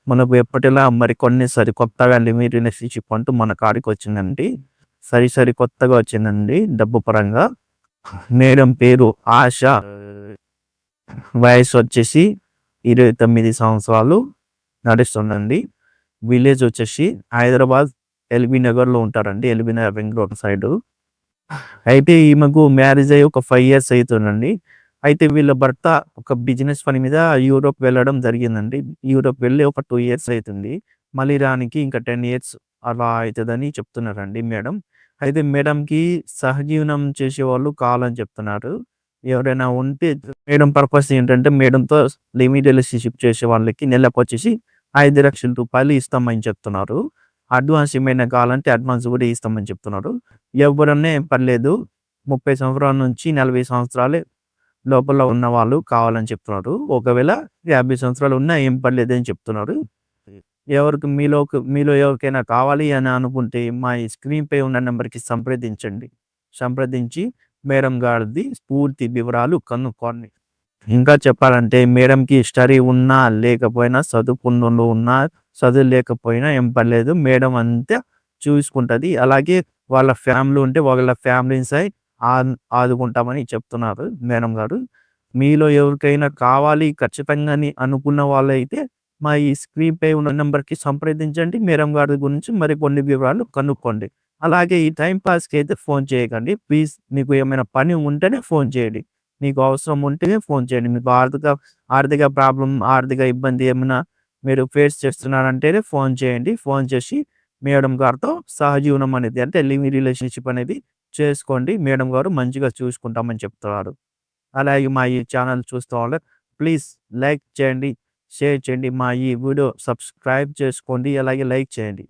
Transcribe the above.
మనకు ఎప్పటిలా మరికొన్ని సరికొత్తగా లిమిట్ రిలేషన్‌షిప్ అంటూ మన కాడికొచ్చిందండి. సరికొత్తగా వచ్చిందండి డబ్బు పరంగా. మేడం పేరు ఆశ. వయసొచ్చేసి 29 సంవత్సరాలు నడుస్తుందండి. విలేజ్ వచ్చేసి హైదరాబాద్ ఎల్బీ నగర్‌లో ఉంటారండి. LB Nagar ring road side. అయితే ఈమెకు మ్యారేజ్ అయ్యి ఒక 5 ఇయర్స్ అయితుందండి. అయితే వీళ్ళ భర్త ఒక బిజినెస్ పని మీద యూరోప్ వెళ్ళడం జరిగిందండి. యూరోప్ వెళ్ళి ఒక 2 ఇయర్స్ అయితుంది. మళ్ళీ రానికి ఇంకా 10 ఇయర్స్ అలా అయితదని చెప్తున్నారండి మేడం. అయితే మేడంకి సహజీవనం చేసేవాళ్ళు కావాలని చెప్తున్నారు. ఎవరైనా ఉంటే మేడం పర్పస్ ఏంటంటే మేడంతో లిమిట్ రిలేషన్‌షిప్ చేసే వాళ్ళకి నెలకొచ్చేసి రూ. 5,00,000 ఇస్తామని చెప్తున్నారు. అడ్వాన్స్ ఏమైనా కావాలంటే అడ్వాన్స్ కూడా ఇస్తామని చెప్తున్నారు. ఎవ్వరన్నా ఏం పర్లేదు. 30 సంవత్సరాల నుంచి 40 సంవత్సరాలే లోపల ఉన్నవాళ్ళు కావాలని చెప్తున్నారు. ఒకవేళ 50 సంవత్సరాలు ఉన్నా ఏం పర్లేదని చెప్తున్నారు. ఎవరికి మీలో ఎవరికైనా కావాలి అని అనుకుంటే మా ఈ స్క్రీన్‌పై ఉన్న నంబర్‌కి సంప్రదించండి. సంప్రదించి మేడం గారిది పూర్తి వివరాలు కనుక్కోండి. ఇంకా చెప్పాలంటే మేడంకి స్టడీ ఉన్నా, లేకపోయినా చదువుకున్నోళ్ళు ఉన్నా, చదువు లేకపోయినా ఏం పర్లేదు. మేడం అంతా చూసుకుంటది. అలాగే వాళ్ళ ఫ్యామిలీ ఉంటే వాళ్ళ ఫ్యామిలీని ఆదుకుంటామని చెప్తున్నారు మేడం గారు. మీలో ఎవరికైనా కావాలి ఖచ్చితంగా అని అనుకున్న వాళ్ళైతే మా ఈ స్క్రీన్‌పై ఉన్న నంబర్‌కి సంప్రదించండి. మేడం గారి గురించి మరికొన్ని వివరాలు కనుక్కోండి. అలాగే ఈ టైమ్ పాస్‌కి అయితే ఫోన్ చేయకండి. ప్లీజ్ మీకు ఏమైనా పని ఉంటేనే ఫోన్ చేయండి. మీకు అవసరం ఉంటేనే ఫోన్ చేయండి. మీకు ఆర్థిక ప్రాబ్లమ్, ఆర్థిక ఇబ్బంది ఏమన్నా మీరు ఫేస్ చేస్తున్నారంటేనే ఫోన్ చేయండి. ఫోన్ చేసి మేడం గారితో సహజీవనం అనేది అంటే లివింగ్ రిలేషన్‌షిప్ అనేది చేసుకోండి. మేడం గారు మంచిగా చూసుకుంటామని చెప్తున్నారు. అలాగే మా ఈ ఛానల్ చూస్తూ ఉంటే ప్లీజ్ లైక్ చేయండి, షేర్ చేయండి. మా ఈ వీడియో సబ్స్క్రైబ్ చేసుకోండి. అలాగే లైక్ చేయండి.